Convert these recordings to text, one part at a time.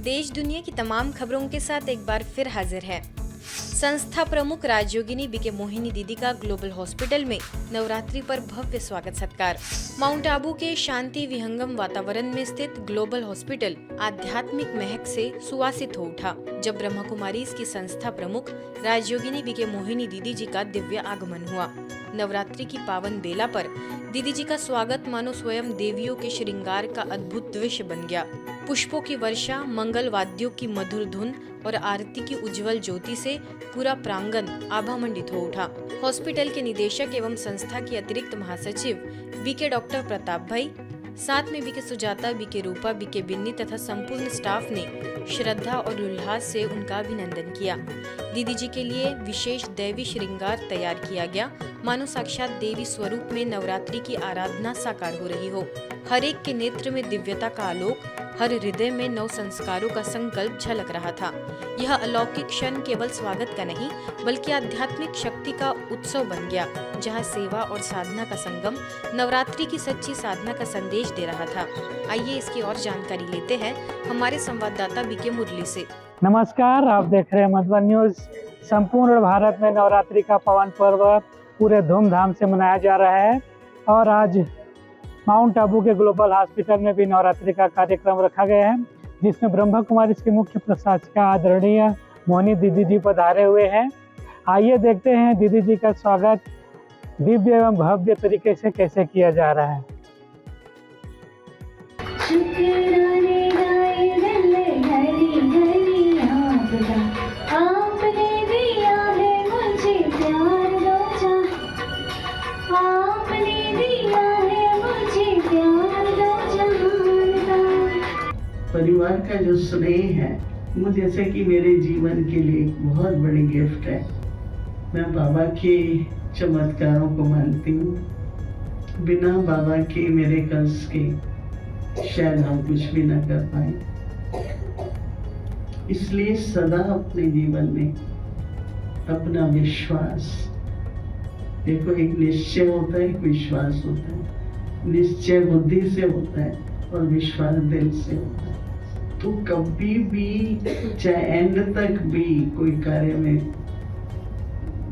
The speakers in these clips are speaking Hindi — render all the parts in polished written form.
देश दुनिया की तमाम खबरों के साथ एक बार फिर हाजिर है। संस्था प्रमुख राजयोगिनी बीके मोहिनी दीदी का ग्लोबल हॉस्पिटल में नवरात्रि पर भव्य स्वागत सत्कार। माउंट आबू के शांति विहंगम वातावरण में स्थित ग्लोबल हॉस्पिटल आध्यात्मिक महक से सुवासित हो उठा जब ब्रह्मा कुमारी की संस्था प्रमुख राजयोगिनी बीके मोहिनी दीदी जी का दिव्य आगमन हुआ। नवरात्रि की पावन बेला पर दीदी जी का स्वागत मानो स्वयं देवियों के श्रृंगार का अद्भुत दृश्य बन गया। पुष्पों की वर्षा, मंगल वाद्यों की मधुर धुन और आरती की उज्जवल ज्योति से पूरा प्रांगण आभामंडित हो उठा। हॉस्पिटल के निदेशक एवं संस्था के अतिरिक्त महासचिव बीके डॉक्टर प्रताप भाई, साथ में बीके सुजाता, बीके रूपा, बीके बिन्नी तथा संपूर्ण स्टाफ ने श्रद्धा और उल्लास से उनका अभिनंदन किया। दीदी जी के लिए विशेष दैवी श्रृंगार तैयार किया गया, मानो साक्षात देवी स्वरूप में नवरात्रि की आराधना साकार हो रही हो। हर एक के नेत्र में दिव्यता का आलोक, हर हृदय में नव संस्कारों का संकल्प झलक रहा था। यह अलौकिक क्षण केवल स्वागत का नहीं बल्कि आध्यात्मिक शक्ति का उत्सव बन गया, जहां सेवा और साधना का संगम नवरात्रि की सच्ची साधना का संदेश दे रहा था। आइए इसकी और जानकारी लेते हैं हमारे संवाददाता बीके मुरली से। नमस्कार, आप देख रहे हैं मधुबन न्यूज। संपूर्ण भारत में नवरात्रि का पावन पर्व पूरे धूमधाम से मनाया जा रहा है और आज माउंट आबू के ग्लोबल हॉस्पिटल में भी नवरात्रि का कार्यक्रम रखा गया है, जिसमें ब्रह्मा कुमारी की मुख्य प्रशासिका आदरणीय मोहिनी दीदी जी पधारे हुए हैं। आइए देखते हैं दीदी जी का स्वागत दिव्य एवं भव्य तरीके से कैसे किया जा रहा है। परिवार का जो स्नेह है वो जैसे कि मेरे जीवन के लिए एक बहुत बड़ी गिफ्ट है। मैं बाबा के चमत्कारों को मानती हूँ। बिना बाबा के मेरे कष्ट के शायद हम कुछ भी न कर पाए। इसलिए सदा अपने जीवन में अपना विश्वास, देखो एक निश्चय होता है, एक विश्वास होता है। निश्चय बुद्धि से होता है और विश्वास दिल से होता है। तो कभी भी चाहे एंड तक भी कोई कार्य में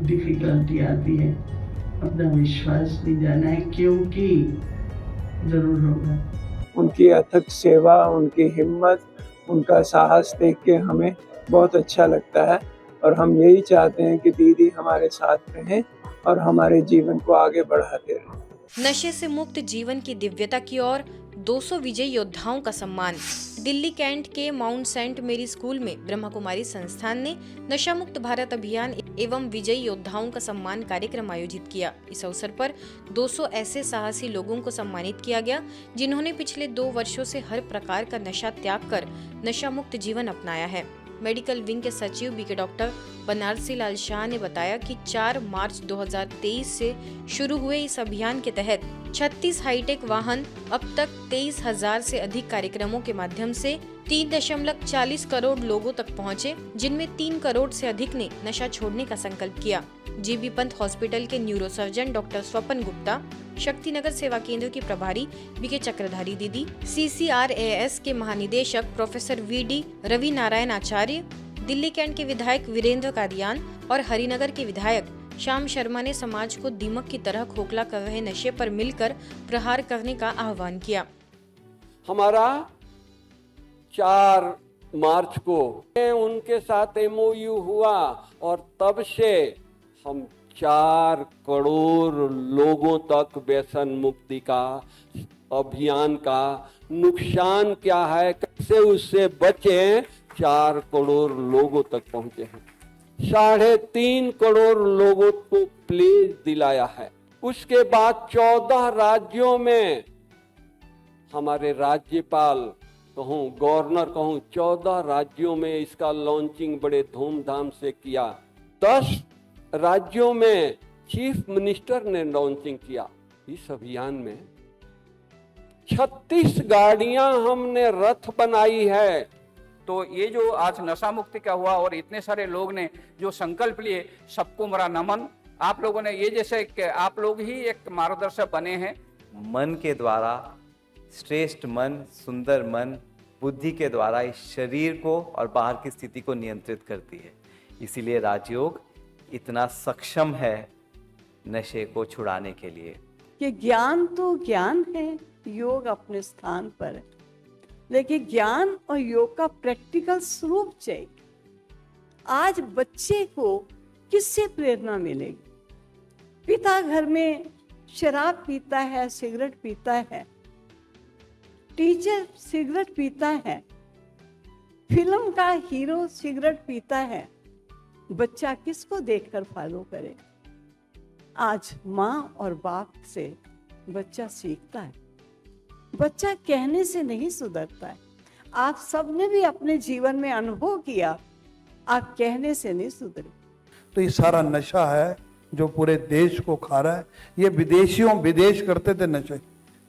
डिफिकल्टी आती है, अपना विश्वास नहीं जाना है, क्योंकि जरूर होगा। उनकी अथक सेवा, उनकी हिम्मत, उनका साहस देख के हमें बहुत अच्छा लगता है और हम यही चाहते हैं कि दीदी हमारे साथ रहें और हमारे जीवन को आगे बढ़ाते रहें। नशे से मुक्त जीवन की दिव्यता की ओर 200 विजय योद्धाओं का सम्मान। दिल्ली कैंट के माउंट सेंट मेरी स्कूल में ब्रह्मा कुमारी संस्थान ने नशा मुक्त भारत अभियान एवं विजय योद्धाओं का सम्मान कार्यक्रम आयोजित किया। इस अवसर पर 200 ऐसे साहसी लोगों को सम्मानित किया गया जिन्होंने पिछले 2 वर्षों से हर प्रकार का नशा त्याग कर नशा मुक्त जीवन अपनाया है। मेडिकल विंग के सचिव बीके डॉक्टर बनारसी लाल शाह ने बताया कि 4 मार्च 2023 से शुरू हुए इस अभियान के तहत 36 हाईटेक वाहन अब तक 23,000 से अधिक कार्यक्रमों के माध्यम से 3.40 करोड़ लोगों तक पहुंचे, जिनमें 3 करोड़ से अधिक ने नशा छोड़ने का संकल्प किया। जीबी पंत हॉस्पिटल के न्यूरोसर्जन डॉक्टर स्वपन गुप्ता, शक्तिनगर सेवा केंद्र की प्रभारी बीके चक्रधारी दीदी, CCRAS के महानिदेशक प्रोफेसर VD रवि नारायण आचार्य, दिल्ली कैंट के विधायक वीरेंद्र कादियान और हरिनगर के विधायक श्याम शर्मा ने समाज को दीमक की तरह खोखला कर रहे नशे पर मिलकर प्रहार करने का आह्वान किया। हमारा 4 मार्च को उनके साथ MOU हुआ और तब से हम 4 करोड़ लोगों तक व्यसन मुक्ति का अभियान का नुकसान क्या है, कैसे उससे बचें, 4 करोड़ लोगों तक पहुंचे हैं। 3.5 करोड़ लोगों को प्लेज दिलाया है। उसके बाद 14 राज्यों में हमारे राज्यपाल कहूँ, गवर्नर कहूँ, 14 राज्यों में इसका लॉन्चिंग बड़े धूमधाम से किया। 10 राज्यों में चीफ मिनिस्टर ने लॉन्चिंग किया। इस अभियान में 36 गाड़ियां हमने रथ बनाई है। तो ये जो आज नशा मुक्ति का हुआ और इतने सारे लोग ने जो संकल्प लिए, सबको मेरा नमन। आप लोगों ने ये जैसे आप लोग ही एक मार्गदर्शक बने हैं। मन के द्वारा श्रेष्ठ मन, सुंदर मन बुद्धि के द्वारा इस शरीर को और बाहर की स्थिति को नियंत्रित करती है। इसीलिए राजयोग इतना सक्षम है नशे को छुड़ाने के लिए। कि ज्ञान तो ज्ञान है, योग अपने स्थान पर है, लेकिन ज्ञान और योग का प्रैक्टिकल स्वरूप चाहिए। आज बच्चे को किससे प्रेरणा मिलेगी? पिता घर में शराब पीता है, सिगरेट पीता है, टीचर सिगरेट पीता है, फिल्म का हीरो सिगरेट पीता है, बच्चा किसको देखकर फॉलो करे? आज माँ और बाप से बच्चा सीखता है। बच्चा कहने से नहीं सुधरता है। आप सबने भी अपने जीवन में अनुभव किया, आप कहने से नहीं सुधरे। तो ये सारा नशा है जो पूरे देश को खा रहा है। ये विदेश करते थे नशे,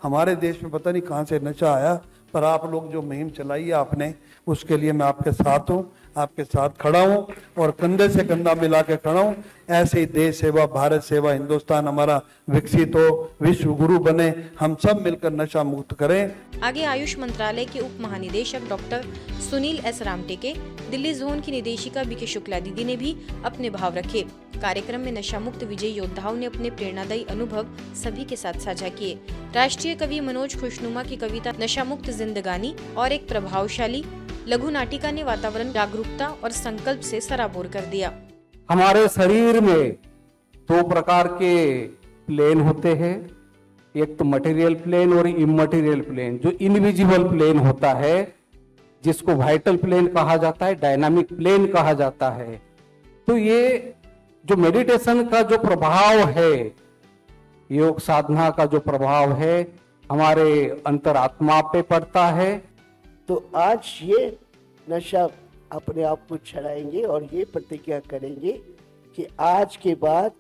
हमारे देश में पता नहीं कहाँ से नशा आया, पर आप लोग जो मुहिम चलाई है आपने, उसके लिए मैं आपके साथ हूँ, आपके साथ खड़ा हूँ और कंधे से कंधा मिला के खड़ा हूँ। ऐसे ही देश सेवा, भारत सेवा, हिंदुस्तान हमारा विकसित हो, विश्व गुरु बने, हम सब मिलकर नशा मुक्त करें। आगे आयुष मंत्रालय के उप महानिदेशक doctor Sunil S Ramteke, Delhi zone की निदेशिका बीके शुक्ला दीदी ने भी अपने भाव रखे। कार्यक्रम में नशा मुक्त विजयी योद्धाओं ने अपने प्रेरणादायी अनुभव सभी के साथ साझा किए। राष्ट्रीय कवि मनोज खुशनुमा की कविता नशा मुक्त जिंदगानी और एक प्रभावशाली लघु नाटिका ने वातावरण जागरूकता और संकल्प से सराबोर कर दिया। हमारे शरीर में दो प्रकार के प्लेन होते हैं, एक तो मटेरियल प्लेन और इममटेरियल प्लेन। जो इनविजिबल प्लेन होता है, जिसको वाइटल प्लेन कहा जाता है, डायनामिक प्लेन कहा जाता है। तो ये जो मेडिटेशन का जो प्रभाव है, योग साधना का जो प्रभाव है, हमारे अंतरात्मा पे पड़ता है। तो आज ये नशा अपने आप को छड़ाएंगे और ये प्रतिज्ञा करेंगे कि आज के बाद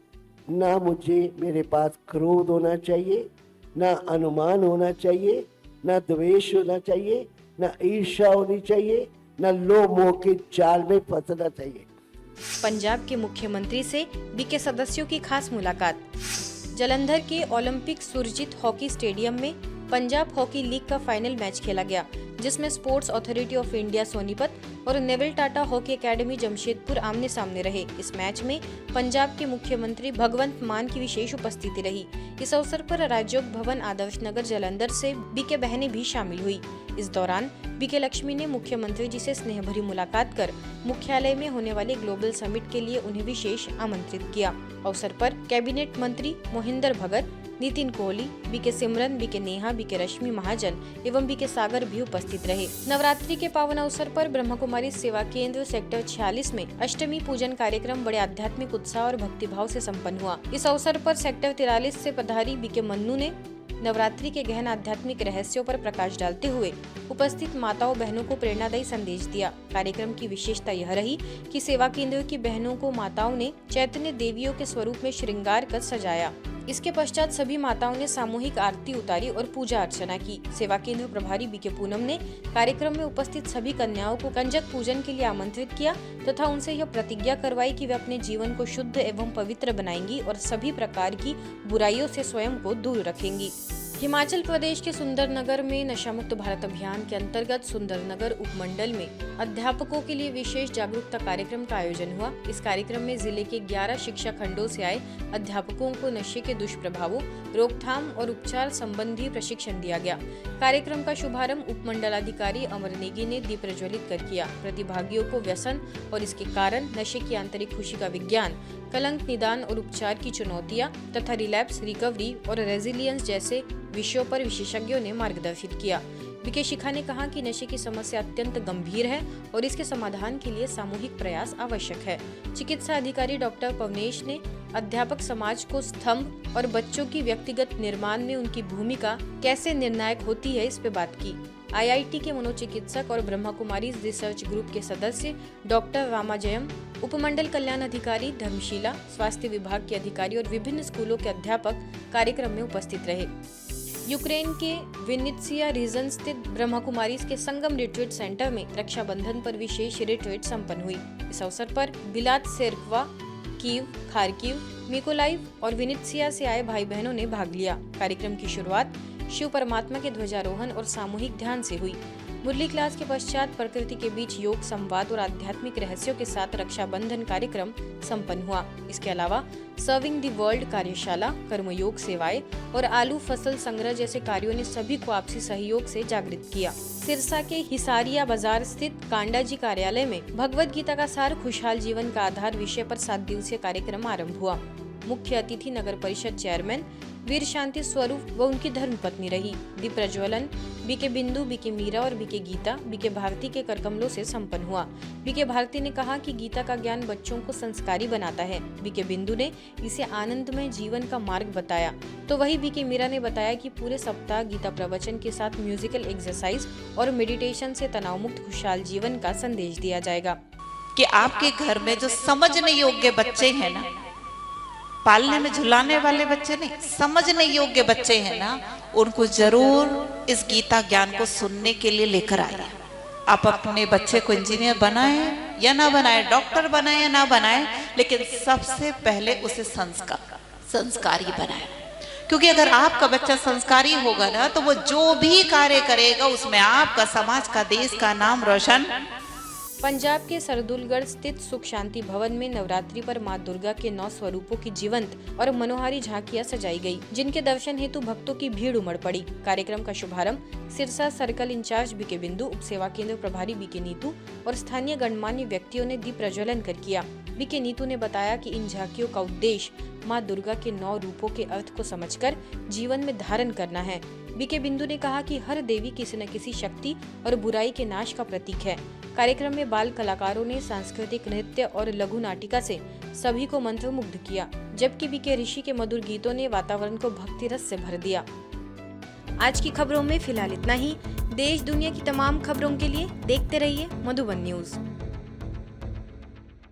ना मुझे मेरे पास क्रोध होना चाहिए, ना अनुमान होना चाहिए, ना द्वेष होना चाहिए, ना ईर्ष्या होनी चाहिए, ना लोभ मोह के जाल में फंसना चाहिए। पंजाब के मुख्यमंत्री से बीके सदस्यों की खास मुलाकात। जालंधर के ओलंपिक सुरजीत हॉकी स्टेडियम में पंजाब हॉकी लीग का फाइनल मैच खेला गया, जिसमें sports authority of India Sonipat और naval Tata hockey academy Jamshedpur आमने सामने रहे। इस मैच में पंजाब के मुख्यमंत्री भगवंत मान की विशेष उपस्थिति रही। इस अवसर पर राजयोग भवन आदर्श नगर जालंधर से बीके बहनें भी शामिल हुई। इस दौरान बीके लक्ष्मी ने मुख्यमंत्री जी से स्नेह भरी मुलाकात कर मुख्यालय में होने वाले ग्लोबल समिट के लिए उन्हें विशेष आमंत्रित किया। अवसर पर कैबिनेट मंत्री मोहिंदर भगत, नितिन कोहली, बीके सिमरन, बीके नेहा, बीके रश्मि महाजन एवं बीके सागर भी उपस्थित रहे। नवरात्रि के पावन अवसर पर ब्रह्म कुमारी सेवा केंद्र सेक्टर 46 में अष्टमी पूजन कार्यक्रम बड़े आध्यात्मिक उत्साह और भक्तिभाव से संपन्न हुआ। इस अवसर पर सेक्टर 43 से पधारी बीके मन्नू ने नवरात्रि के गहन आध्यात्मिक रहस्यों पर प्रकाश डालते हुए उपस्थित माताओं बहनों को प्रेरणादायी संदेश दिया। कार्यक्रम की विशेषता यह रही कि सेवा केंद्र की बहनों को माताओं ने चैतन्य देवियों के स्वरूप में श्रृंगार कर सजाया। इसके पश्चात सभी माताओं ने सामूहिक आरती उतारी और पूजा अर्चना की। सेवा केंद्र प्रभारी बीके पूनम ने कार्यक्रम में उपस्थित सभी कन्याओं को कंजक पूजन के लिए आमंत्रित किया तथा उनसे यह प्रतिज्ञा करवाई कि वे अपने जीवन को शुद्ध एवं पवित्र बनाएंगी और सभी प्रकार की बुराइयों से स्वयं को दूर रखेंगी। हिमाचल प्रदेश के सुंदरनगर में नशा मुक्त भारत अभियान के अंतर्गत सुंदरनगर उपमंडल में अध्यापकों के लिए विशेष जागरूकता कार्यक्रम का आयोजन हुआ। इस कार्यक्रम में जिले के 11 शिक्षा खंडों से आए अध्यापकों को नशे के दुष्प्रभावों, रोकथाम और उपचार संबंधी प्रशिक्षण दिया गया। कार्यक्रम का शुभारंभ उपमंडलाधिकारी अमर नेगी ने दीप प्रज्वलित कर किया। प्रतिभागियों को व्यसन और इसके कारण, नशे की आंतरिक खुशी का विज्ञान, कलंक निदान और उपचार की चुनौतियां तथा रिलैप्स, रिकवरी और रेजिलियंस जैसे विषयों पर विशेषज्ञों ने मार्गदर्शित किया। बीके शिखा ने कहा कि नशे की समस्या अत्यंत गंभीर है और इसके समाधान के लिए सामूहिक प्रयास आवश्यक है। चिकित्सा अधिकारी डॉक्टर पवनेश ने अध्यापक समाज को स्तंभ और बच्चों की व्यक्तिगत निर्माण में उनकी भूमिका कैसे निर्णायक होती है इस पे बात की। IIT के मनोचिकित्सक और ब्रह्मा कुमारी रिसर्च ग्रुप के सदस्य डॉक्टर रामाजयम, उपमंडल कल्याण अधिकारी धर्मशीला, स्वास्थ्य विभाग के अधिकारी और विभिन्न स्कूलों के अध्यापक कार्यक्रम में उपस्थित रहे। यूक्रेन के विनित्सिया रीजन स्थित ब्रह्मा कुमारीज के संगम रिट्रीट सेंटर में रक्षाबंधन पर विशेष रिट्रीट संपन्न हुई। इस अवसर पर बिलात सेर्कवा, कीव, खार्किव, मिकोलाइव और विनित्सिया से आए भाई बहनों ने भाग लिया। कार्यक्रम की शुरुआत शिव परमात्मा के ध्वजारोहण और सामूहिक ध्यान से हुई। मुरली क्लास के पश्चात प्रकृति के बीच योग, संवाद और आध्यात्मिक रहस्यों के साथ रक्षाबंधन कार्यक्रम संपन्न हुआ। इसके अलावा सर्विंग द वर्ल्ड कार्यशाला, कर्मयोग सेवाएं और आलू फसल संग्रह जैसे कार्यों ने सभी को आपसी सहयोग से जागृत किया। सिरसा के हिसारिया बाजार स्थित कांडा जी कार्यालय में भगवत गीता का सार, खुशहाल जीवन का आधार विषय पर 7 दिवसीय कार्यक्रम आरंभ हुआ। मुख्य अतिथि नगर परिषद चेयरमैन वीर शांति स्वरूप व उनकी धर्मपत्नी रही। दीप प्रज्वलन बीके बिंदु, बीके मीरा और बीके गीता, बीके भारती के करकमलों से संपन्न हुआ। बीके भारती ने कहा कि गीता का ज्ञान बच्चों को संस्कारी बनाता है। बीके बिंदु ने इसे आनंदमय जीवन का मार्ग बताया, तो वही बीके मीरा ने बताया कि पूरे सप्ताह गीता प्रवचन के साथ म्यूजिकल एक्सरसाइज और मेडिटेशन से तनाव मुक्त खुशहाल जीवन का संदेश दिया जाएगा। कि आपके घर में जो समझने योग्य बच्चे हैं ना, पालने में झुलाने वाले बच्चे नहीं, समझने योग्य बच्चे हैं ना, उनको जरूर इस गीता ज्ञान को सुनने के लिए लेकर आइए। आप अपने बच्चे को इंजीनियर बनाए या ना बनाए, डॉक्टर बनाए या ना बनाए, लेकिन सबसे पहले उसे संस्कारी बनाए। क्योंकि अगर आपका बच्चा संस्कारी होगा ना, तो वो जो भी कार्य करेगा उसमें आपका, समाज का, देश का नाम रोशन। पंजाब के सरदुलगढ़ स्थित सुख शांति भवन में नवरात्रि पर मां दुर्गा के 9 स्वरूपों की जीवंत और मनोहारी झांकियां सजाई गई, जिनके दर्शन हेतु भक्तों की भीड़ उमड़ पड़ी। कार्यक्रम का शुभारंभ सिरसा सर्कल इंचार्ज बीके बिंदु, उप सेवा केंद्र प्रभारी बीके नीतू और स्थानीय गणमान्य व्यक्तियों ने दीप प्रज्वलन कर किया। बीके नीतू ने बताया कि इन झांकियों का उद्देश्य मां दुर्गा के 9 रूपों के अर्थ को समझकर जीवन में धारण करना है। बीके बिंदु ने कहा कि हर देवी किसी न किसी शक्ति और बुराई के नाश का प्रतीक है। कार्यक्रम में बाल कलाकारों ने सांस्कृतिक नृत्य और लघु नाटिका से सभी को मंत्रमुग्ध किया, जबकि बीके ऋषि के मधुर गीतों ने वातावरण को भक्ति रस से भर दिया। आज की खबरों में फिलहाल इतना ही। देश दुनिया की तमाम खबरों के लिए देखते रहिए मधुबन न्यूज।